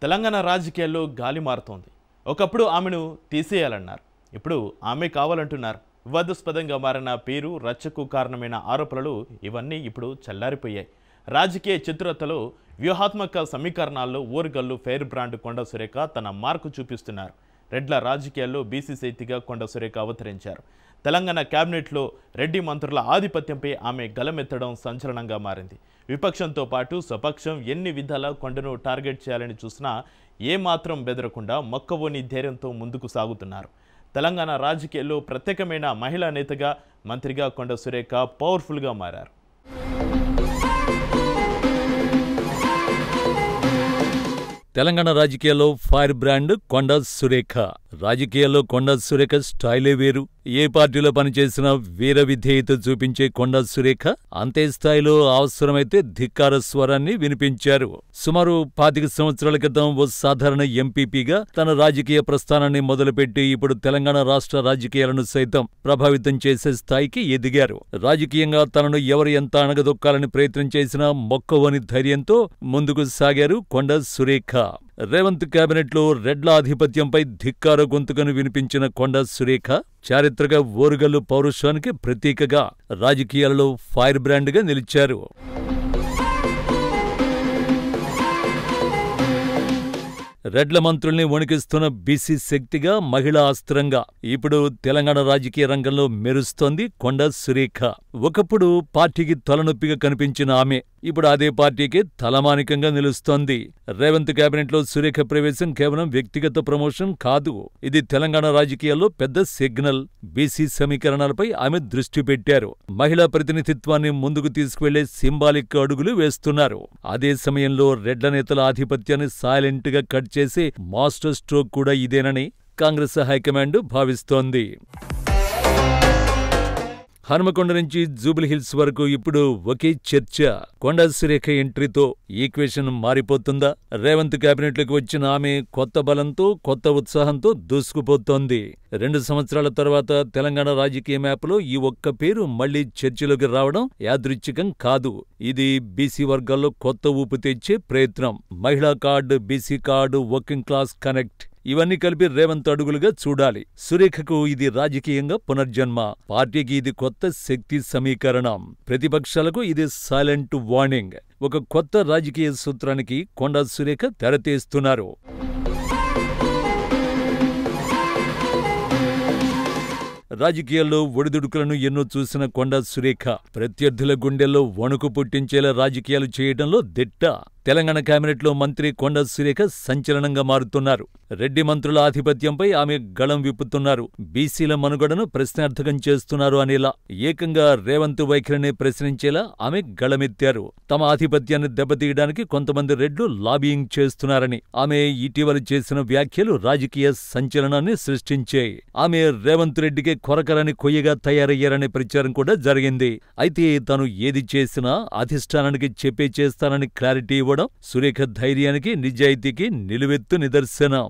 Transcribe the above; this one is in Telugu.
తెలంగాణ రాజకీయాల్లో గాలి మారుతోంది. ఒకప్పుడు ఆమెను తీసేయాలన్నారు. ఇప్పుడు ఆమె కావాలంటున్నారు. వివాదాస్పదంగా మారిన పేరు, రచ్చకు కారణమైన ఆరోపణలు ఇవన్నీ ఇప్పుడు చల్లారిపోయాయి. రాజకీయ చిత్రతలో వ్యూహాత్మక సమీకరణాల్లో ఓరుగల్లు ఫెయిర్ బ్రాండ్ కొండ సురేఖ తన మార్కు చూపిస్తున్నారు. రెడ్ల రాజకీయాల్లో బీసీ శక్తిగా కొండ సురేఖ అవతరించారు. తెలంగాణ క్యాబినెట్లో రెడ్డి మంత్రుల ఆధిపత్యంపై ఆమె గలమెత్తడం సంచలనంగా మారింది. విపక్షంతో పాటు స్వపక్షం ఎన్ని విధాలా కొండను టార్గెట్ చేయాలని చూసినా ఏమాత్రం బెదరకుండా మొక్కవోని ధైర్యంతో ముందుకు సాగుతున్నారు. తెలంగాణ రాజకీయాల్లో ప్రత్యేకమైన మహిళా నేతగా, మంత్రిగా కొండ సురేఖ పవర్ఫుల్గా మారారు. తెలంగాణ రాజకీయాల్లో ఫైర్ బ్రాండ్ కొండ సురేఖ. రాజకీయాల్లో కొండ సురేఖ స్టైలే వేరు. ఏ పార్టీలో పనిచేసినా వీర విధేయత చూపించే కొండ సురేఖ అంతే స్థాయిలో అవసరమైతే ధిక్కార స్వరాన్ని వినిపించారు. సుమారు 25 సంవత్సరాల క్రితం ఓ సాధారణ ఎంపీపీగా తన రాజకీయ ప్రస్థానాన్ని మొదలుపెట్టి ఇప్పుడు తెలంగాణ రాష్ట్ర రాజకీయాలను సైతం ప్రభావితం చేసే స్థాయికి ఎదిగారు. రాజకీయంగా తనను ఎవరు ఎంత అణగదొక్కాలని ప్రయత్నం చేసినా మొక్కవని ధైర్యంతో ముందుకు సాగారు కొండ సురేఖ. రేవంత్ కేబినెట్లో రెడ్ల ఆధిపత్యంపై ధిక్కార గొంతుకను వినిపించిన కొండ సురేఖ చారిత్రక ఓరుగల్లు పౌరుషానికి ప్రతీకగా రాజకీయాలలో ఫైర్ బ్రాండ్గా నిలిచారు. రెడ్ల మంత్రుల్ని వణికిస్తున్న బీసీ శక్తిగా, మహిళా అస్త్రంగా ఇప్పుడు తెలంగాణ రాజకీయ రంగంలో మెరుస్తోంది కొండ సురేఖ. ఒకప్పుడు పార్టీకి తలనొప్పిగా కనిపించిన ఆమె ఇప్పుడు అదే పార్టీకి తలమానికంగా నిలుస్తోంది. రేవంత్ కేబినెట్లో సురేఖ ప్రవేశం కేవలం వ్యక్తిగత ప్రమోషన్ కాదు, ఇది తెలంగాణ రాజకీయాల్లో పెద్ద సిగ్నల్. బీసీ సమీకరణాలపై ఆమె దృష్టి పెట్టారు. మహిళా ప్రతినిధిత్వాన్ని ముందుకు తీసుకువెళ్లే సింబాలిక్ అడుగులు వేస్తున్నారు. అదే సమయంలో రెడ్ల నేతల ఆధిపత్యాన్ని సైలెంట్ గా కట్ చేసే మాస్టర్ స్ట్రోక్ కూడా ఇదేనని కాంగ్రెస్ హైకమాండ్ భావిస్తోంది. హనుమకొండ నుంచి జూబ్లీహిల్స్ వరకు ఇప్పుడు ఒకే చర్చ. కొండ సురేఖ ఎంట్రీతో ఈక్వేషన్ మారిపోతుందా? రేవంత్ కేబినెట్లోకి వచ్చిన ఆమె కొత్త బలంతో, కొత్త ఉత్సాహంతో దూసుకుపోతోంది. 2 సంవత్సరాల తర్వాత తెలంగాణ రాజకీయ మ్యాప్లో ఈ ఒక్క పేరు మళ్లీ చర్చలోకి రావడం యాదృచ్ఛికం కాదు. ఇది బీసీ వర్గాల్లో కొత్త ఊపు తెచ్చే ప్రయత్నం. మహిళా card, BC card, working class connect ఇవన్నీ కలిపి రేవంత్ అడుగులుగా చూడాలి. సురేఖకు ఇది రాజకీయంగా పునర్జన్మ, పార్టీకి ఇది కొత్త శక్తి సమీకరణం, ప్రతిపక్షాలకు ఇది సైలెంట్ వార్నింగ్. ఒక కొత్త రాజకీయ సూత్రానికి కొండ సురేఖ తెరతీస్తున్నారు. రాజకీయాల్లో ఒడిదుడుకులను ఎన్నో చూసిన కొండ సురేఖ ప్రత్యర్థుల గుండెల్లో వణుకు పుట్టించేలా రాజకీయాలు చేయడంలో దిట్ట. తెలంగాణ కేబినెట్లో మంత్రి కొండ సురేఖ సంచలనంగా మారుతున్నారు. రెడ్డి మంత్రుల ఆధిపత్యంపై ఆమె గళం విప్పుతున్నారు. బీసీల మనుగడను ప్రశ్నార్థకం చేస్తున్నారు అనేలా, ఏకంగా రేవంత్ వైఖరిని ప్రశ్నించేలా ఆమె గళమెత్తారు. తమ ఆధిపత్యాన్ని దెబ్బతీయడానికి కొంతమంది రెడ్లు లాబియింగ్ చేస్తున్నారని ఆమె ఇటీవల చేసిన వ్యాఖ్యలు రాజకీయ సంచలనాన్ని సృష్టించాయి. ఆమె రేవంత్ రెడ్డికి కొరకరని కొయ్యగా తయారయ్యారనే ప్రచారం కూడా జరిగింది. అయితే తాను ఏది చేసినా అధిష్టానానికి చెప్పే చేస్తానని క్లారిటీ ఇవ్వడం సురేఖ ధైర్యానికి, నిజాయితీకి నిలువెత్తు నిదర్శనం.